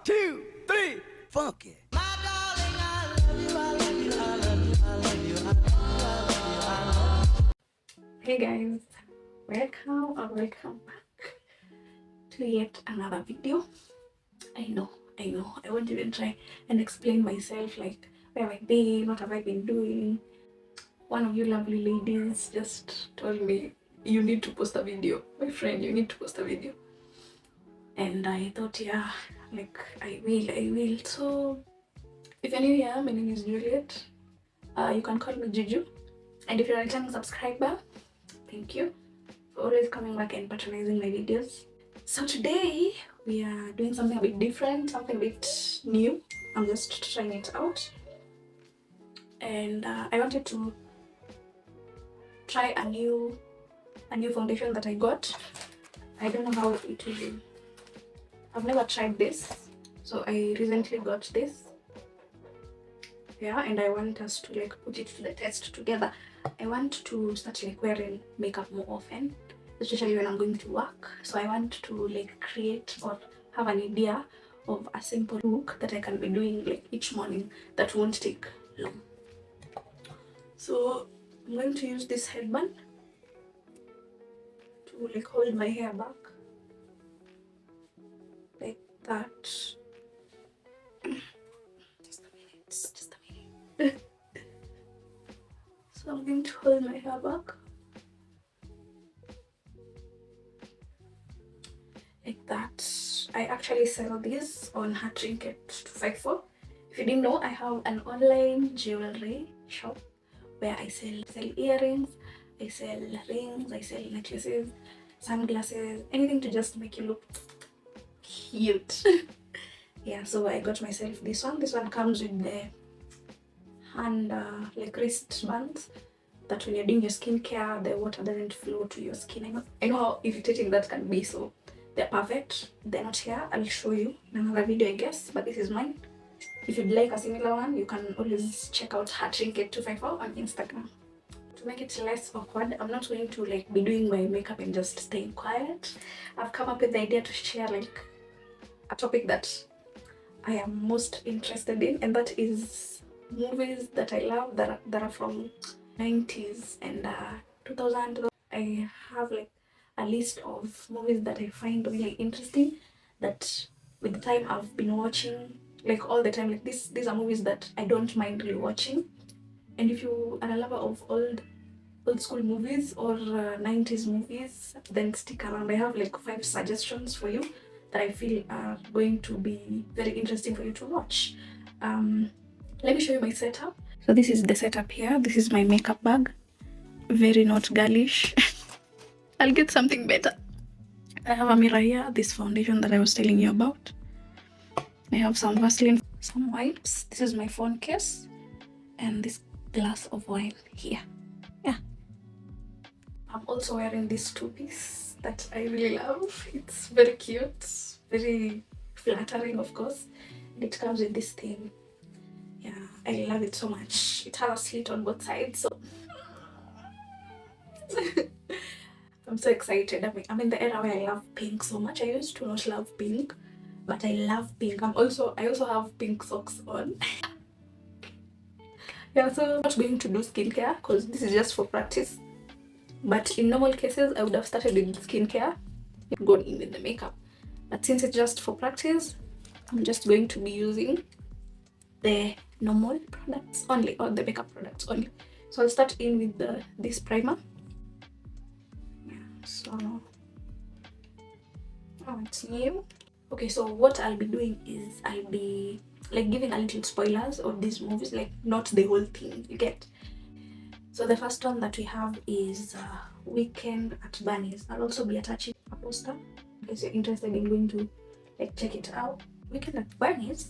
2, 3, funky. Hey guys, welcome back to yet another video. I know, I won't even try and explain myself, like where I've been, what have I been doing. One of you lovely ladies just told me, you need to post a video. My friend, you need to post a video. And I thought, yeah, like I will. So if you're new here, my name is Juliet. You can call me Juju. And if you're a returning subscriber, thank you for always coming back and patronizing my videos. So today we are doing something a bit different, something a bit new. I'm just trying it out, and I wanted to try a new foundation that I got. I don't know how it will. I've never tried this, so I recently got this. Yeah, and I want us to like put it to the test together. I want to start like wearing makeup more often, especially when I'm going to work. So I want to like create or have an idea of a simple look that I can be doing like each morning that won't take long. So I'm going to use this headband to like hold my hair back like that. Just a minute. So I'm going to hold my hair back like that. I actually sell these on Hatrinket 254. If you didn't know, I have an online jewelry shop where I sell earrings, I sell rings, I sell necklaces, sunglasses, anything to just make you look cute. Yeah, so I got myself this one. This one comes with the hand like wristbands that when you're doing your skincare, the water doesn't flow to your skin. I know how irritating that can be, so they're perfect. They're not here. I'll show you in another video, I guess, but this is mine. If you'd like a similar one, you can always check out Hatrinket254 on Instagram. To make it less awkward, I'm not going to like be doing my makeup and just staying quiet. I've come up with the idea to share like a topic that I am most interested in, and that is movies that I love that are from 90s and 2000. I have like a list of movies that I find really interesting that with the time I've been watching like all the time. Like these are movies that I don't mind rewatching. And if you are a lover of old school movies or 90s movies, then stick around. I have like 5 suggestions for you that I feel are going to be very interesting for you to watch. Let me show you my setup. So this is the setup here. This is my makeup bag. Very not girlish. I'll get something better. I have a mirror here, this foundation that I was telling you about. I have some Vaseline, some wipes. This is my phone case, and this glass of wine here. Yeah. I'm also wearing this 2-piece that I really love. It's very cute, very flattering, of course. It comes with this thing. Yeah, I love it so much. It has a slit on both sides, so I'm so excited. I'm in the era where I love pink so much. I used to not love pink, but I love pink. I also have pink socks on. Yeah, so I'm not going to do skincare because this is just for practice. But in normal cases, I would have started with skincare, gone in with the makeup. But since it's just for practice, I'm just going to be using the normal products only, or the makeup products only. So I'll start in with this primer. Yeah, so it's new. Okay, so what I'll be doing is I'll be like giving a little spoilers of these movies, like not the whole thing, you get. So the first one that we have is Weekend at Bernie's. I'll also be attaching a poster in case you're interested in going to like check it out. Weekend at Bernie's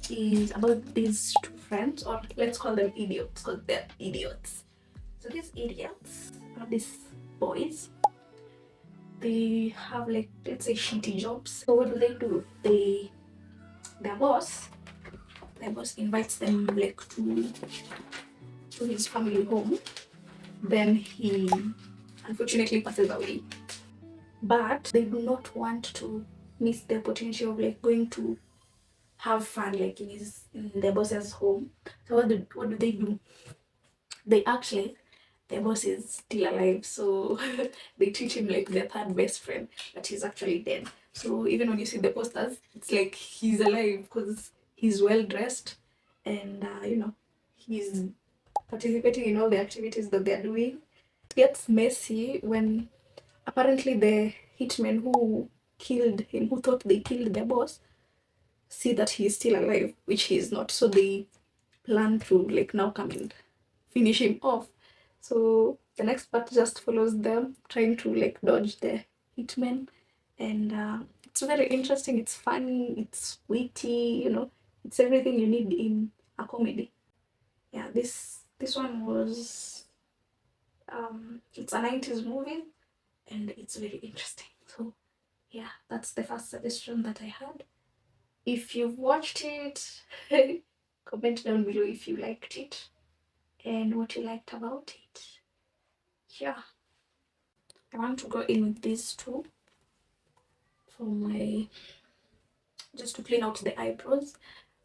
is about these 2 friends, or let's call them idiots because they're idiots. So these idiots are these boys. They have like, let's say, shitty jobs. So what do? Their boss invites them like to his family home. Then he unfortunately passes away. But they do not want to miss the opportunity of like going to have fun like in their boss's home. So what do they do? They actually, their boss is still alive, so they treat him like their third best friend, but he's actually dead. So even when you see the posters, it's like he's alive because he's well dressed, and he's participating in all the activities that they're doing. It gets messy when apparently the hitmen who killed him, who thought they killed their boss, see that he's still alive, which he is not. So they plan to like now come and finish him off. So the next part just follows them trying to like dodge the hitmen, and it's very interesting. It's funny. It's witty. It's everything you need in a comedy. Yeah, this one was it's a 90s movie, and it's very interesting. So yeah, that's the first suggestion that I had. If you've watched it, comment down below if you liked it and what you liked about it. Yeah, I want to go in with these two for my, just to clean out the eyebrows.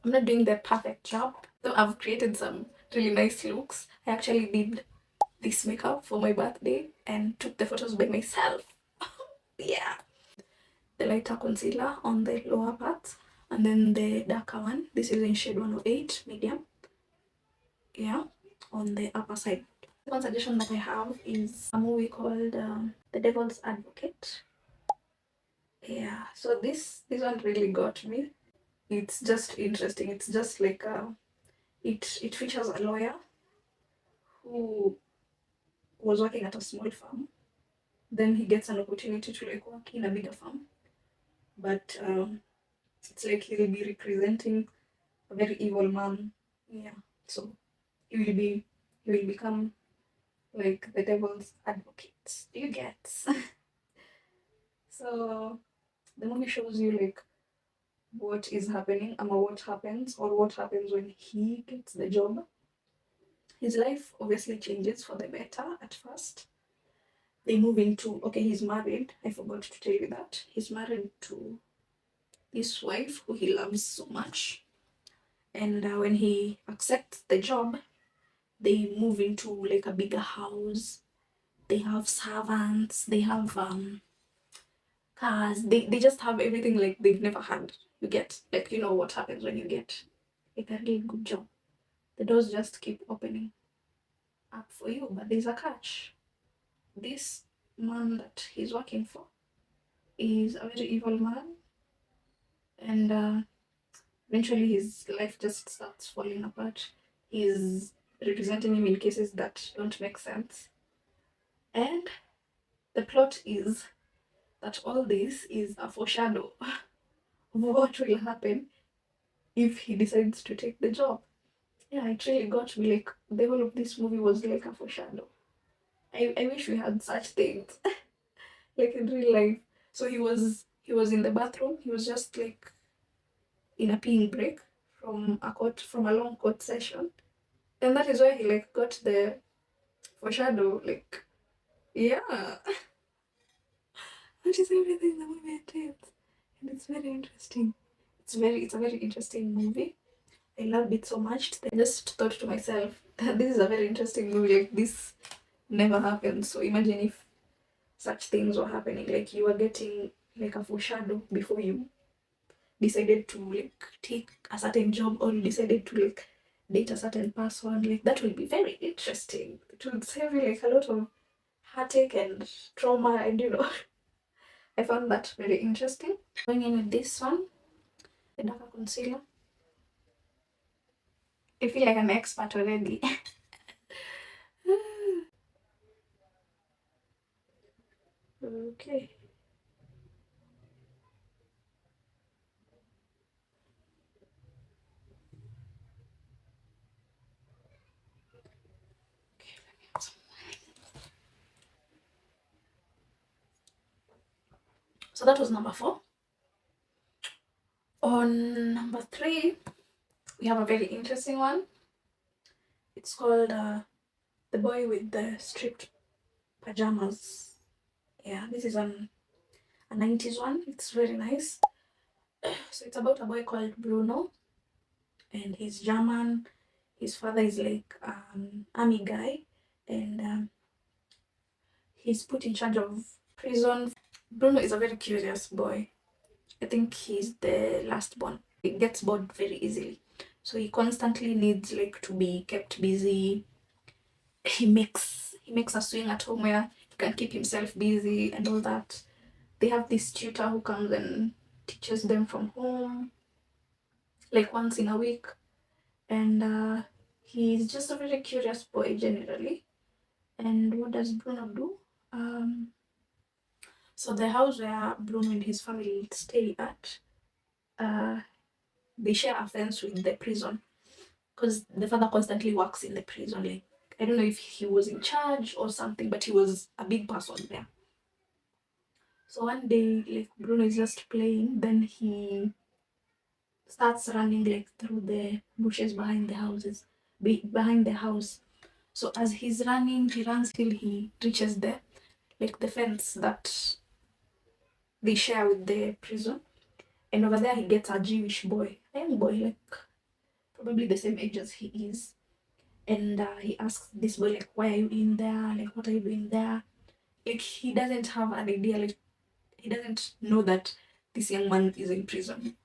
I'm not doing the perfect job, though I've created some really nice looks. I actually did this makeup for my birthday and took the photos by myself. Yeah. The lighter concealer on the lower part, and then the darker one. This is in shade 108 medium. Yeah, on the upper side. One suggestion that I have is a movie called The Devil's Advocate. Yeah, so this one really got me. It's just interesting. It's just like it features a lawyer who was working at a small farm. Then he gets an opportunity to like work in a bigger farm, but it's like he'll be representing a very evil man. Yeah, so he will be he will become like the devil's advocate. Do you get? So the movie shows you like what is happening, what happens, or what happens when he gets the job. His life obviously changes for the better at first. They move into, okay, he's married. I forgot to tell you that. He's married to this wife who he loves so much. And when he accepts the job, they move into like a bigger house. They have servants, they have cars, they just have everything like they've never had. You get, like, you know what happens when you get like a really good job. The doors just keep opening up for you, but there's a catch. This man that he's working for is a very evil man, and eventually his life just starts falling apart. He's representing him in cases that don't make sense, and the plot is that all this is a foreshadow of what will happen if he decides to take the job. Yeah, it really got me. Like the whole of this movie was like a foreshadow. I wish we had such things like in real life. So he was in the bathroom. He was just like in a peeing break from a long court session, and that is why he like got the foreshadow. Like, yeah, that is everything the movie entails, and it's very interesting. It's a very interesting movie. I loved it so much. I just thought to myself that this is a very interesting movie. Like this never happened. So imagine if such things were happening. Like you were getting like a foreshadow before you decided to like take a certain job, or you decided to like date a certain person. Like that will be very interesting. It would save you like a lot of heartache and trauma, and I found that very interesting. Going in with this one, the darker concealer. I feel like I'm an expert already. Okay. So that was number 4. On number 3, we have a very interesting one. It's called The Boy with the Stripped Pajamas. Yeah, this is a 90s one. It's very nice. So it's about a boy called Bruno, and he's German. His father is like army guy, and he's put in charge of prison. Bruno is a very curious boy. I think he's the last born. He gets bored very easily, so he constantly needs like to be kept busy. He makes a swing at home where he can keep himself busy and all that. They have this tutor who comes and teaches them from home, like once in a week, and he's just a very curious boy generally. And what does Bruno do? So the house where Bruno and his family stay at, uh, they share a fence with the prison because the father constantly works in the prison. Like I don't know if he was in charge or something, but he was a big person there. So one day, like Bruno is just playing, then he starts running like through the bushes behind the houses, behind the house. So as he's running, he runs till he reaches the fence that they share with the prison. And over there, he gets a Jewish boy, a young boy, like probably the same age as he is. And he asks this boy, like, why are you in there? Like, what are you doing there? Like, he doesn't have an idea. Like, he doesn't know that this young man is in prison.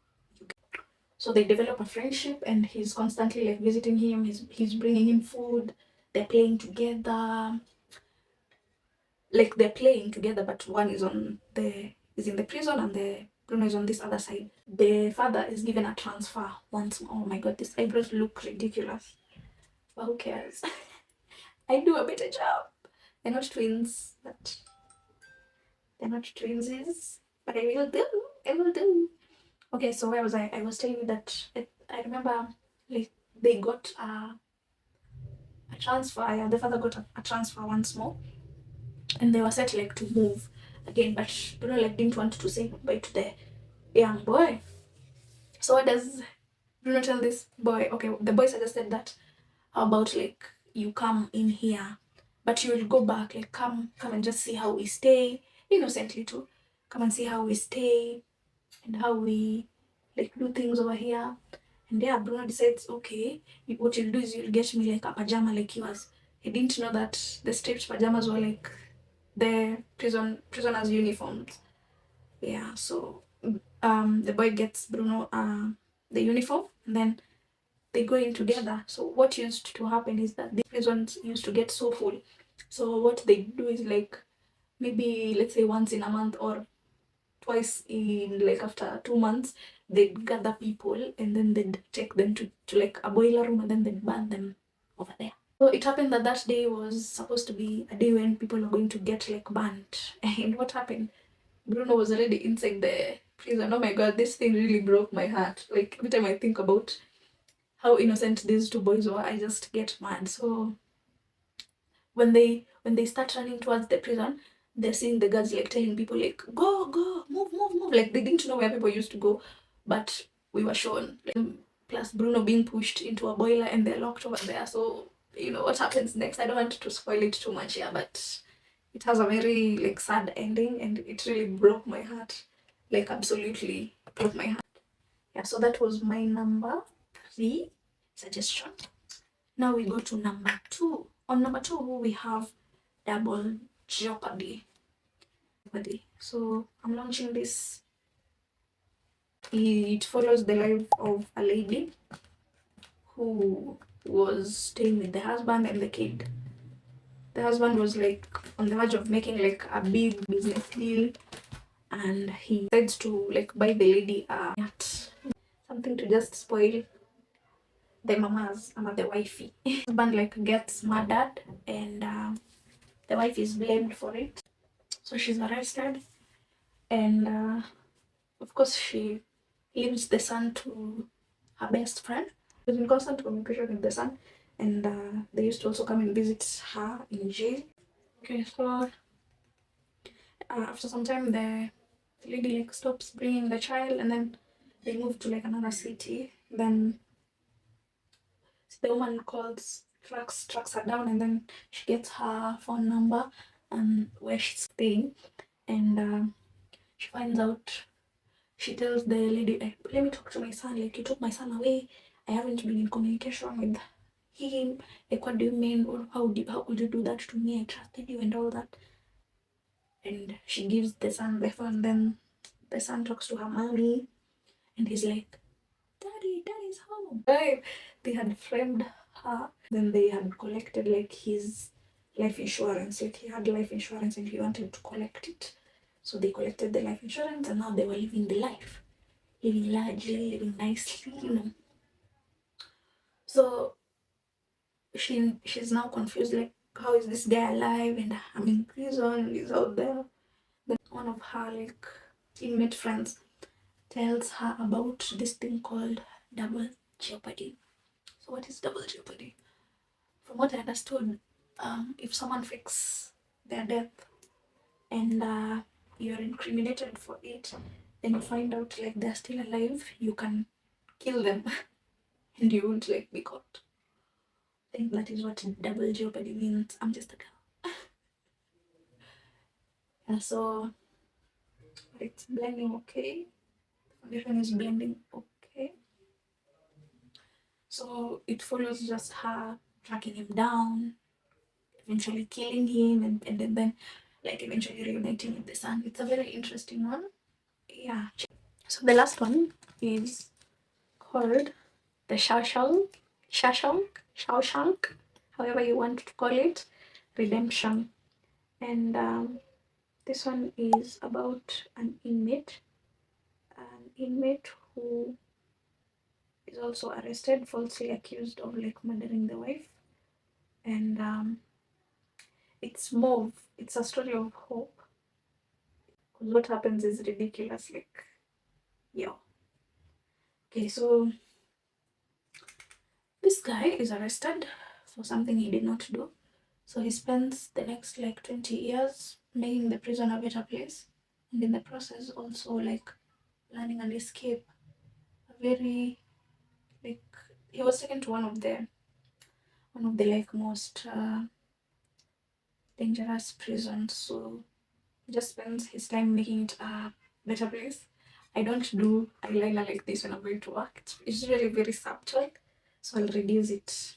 So they develop a friendship, and he's constantly like visiting him. He's bringing him food. They're playing together. Like they're playing together, but one is in the prison, and the Bruno is on this other side. The father is given a transfer once more. Oh my god, these eyebrows look ridiculous. But who cares? I do a better job. They're not twins, but they're not twinsies. But I will do. I will do. Okay, so where was I? I was telling you that I remember like they got a transfer. Yeah, the father got a transfer once more, and they were set like to move again, but Bruno like didn't want to say goodbye to the young boy. So what does Bruno tell this boy? Okay, the boy suggested that how about like you come in here, but you will go back. Like come and just see how we stay innocently too. Come and see how we stay and how we like do things over here. And yeah, Bruno decides, okay, what you'll do is you'll get me like a pajama like yours. He didn't know that the striped pajamas were like the prisoners' uniforms. Yeah, so the boy gets Bruno the uniform, and then they go in together. So what used to happen is that the prisons used to get so full. So what they do is like maybe let's say once in a month or twice in like after 2 months, they'd gather people and then they'd take them to like a boiler room, and then they'd burn them over there. So it happened that that day was supposed to be a day when people are going to get like burnt. And what happened? Bruno was already inside the prison. Oh my god, this thing really broke my heart. Like every time I think about how innocent these two boys were, I just get mad. So when they start running towards the prison, they're seeing the guards like telling people like go, go, move, move, move. Like they didn't know where people used to go, but we were shown. Like, plus Bruno being pushed into a boiler and they're locked over there. So you know what happens next. I don't want to spoil it too much here, but it has a very like sad ending, and it really broke my heart. Like absolutely broke my heart. Yeah, so that was my number 3 suggestion. Now we go to number 2. On number 2 we have Double Jeopardy. So I'm launching this. It follows the life of a lady who was staying with the husband and the kid. The husband was like on the verge of making like a big business deal, and he decides to like buy the lady a yacht, something to just spoil the mamas ama the wifey. Husband like gets murdered, and the wife is blamed for it, so she's arrested, and of course she leaves the son to her best friend. She's in constant communication with the son, and they used to also come and visit her in jail. Okay, so after some time the lady like stops bringing the child, and then they move to like another city. Then the woman calls, tracks her down, and then she gets her phone number and where she's staying, and she finds out she tells the lady, like, let me talk to my son. Like, you took my son away. I haven't been in communication with him. Like, what do you mean? Or how could you do that to me? I trusted you and all that. And she gives the son the phone. Then the son talks to her mommy, and he's like, Daddy's home. Right? They had framed her. Then they had collected like his life insurance. Like he had life insurance and he wanted to collect it. So they collected the life insurance and now they were living the life. Living largely, living nicely, you know. So she's now confused, like, how is this guy alive and I'm in prison and he's out there. Then one of her like inmate friends tells her about this thing called double jeopardy. So what is double jeopardy? From what I understood, if someone fakes their death and you're incriminated for it, then you find out like they're still alive, you can kill them and you won't like be caught. I think that is what double jeopardy means. I'm just a girl. And so it's blending okay. Foundation is blending okay. So it follows just her tracking him down, eventually killing him, and then like eventually reuniting with the son. It's a very interesting one. Yeah. So the last one is called the Shawshank, however you want to call it, Redemption. And this one is about an inmate who is also arrested, falsely accused of like murdering the wife. And it's a story of hope. Because what happens is ridiculous. Like, yeah. Okay, so this guy is arrested for something he did not do. So he spends the next like 20 years making the prison a better place. And in the process also like planning an escape. A very like he was taken to one of the like most dangerous prisons. So he just spends his time making it a better place. I don't do eyeliner like this when I'm going to work. It's really very subtle. So I'll reduce it.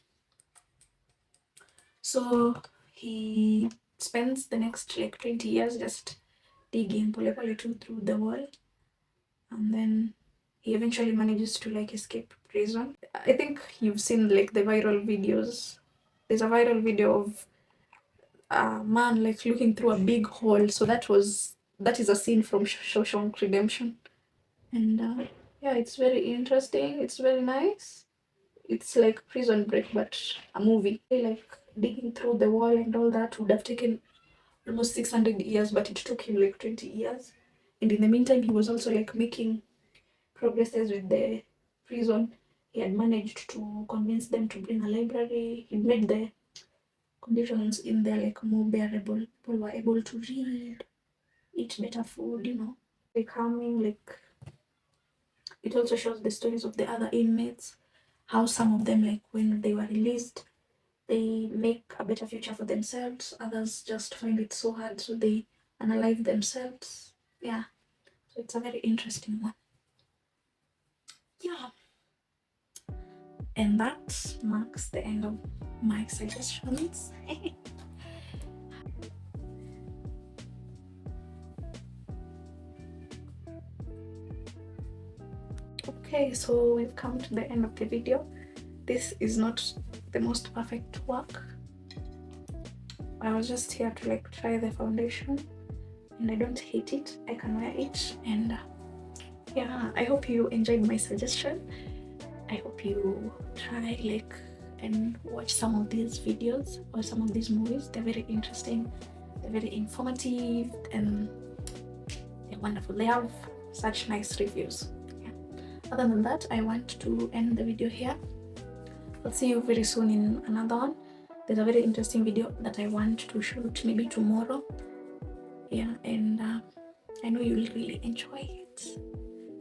So he spends the next like 20 years just digging pole pole through the wall, and then he eventually manages to like escape prison. I think you've seen like the viral videos. There's a viral video of a man like looking through a big hole. So that is a scene from Shawshank Redemption, and yeah, it's very interesting. It's very nice. It's like Prison Break, but a movie. Like digging through the wall and all that would have taken almost 600 years, but it took him like 20 years. And in the meantime, he was also like making progresses with the prison. He had managed to convince them to bring a library. He made the conditions in there like more bearable. People were able to read, eat better food, you know. Becoming like it also shows the stories of the other inmates, how some of them like when they were released, they make a better future for themselves. Others just find it so hard, so they unalive themselves. Yeah, so it's a very interesting one. Yeah, and that marks the end of my suggestions. Okay, so we've come to the end of the video. This is not the most perfect work. I was just here to like try the foundation, and I don't hate it. I can wear it, and yeah, I hope you enjoyed my suggestion. I hope you try like and watch some of these videos or some of these movies. They're very interesting, they're very informative, and they're wonderful. They have such nice reviews. Yeah. Other than that, I want to end the video here. I'll see you very soon in another one. There's a very interesting video that I want to shoot maybe tomorrow. Yeah, and I know you'll really enjoy it.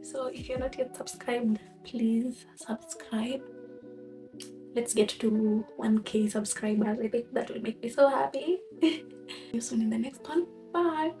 So if you're not yet subscribed, please subscribe. Let's get to 1K subscribers. I think that will make me so happy. See you soon in the next one. Bye.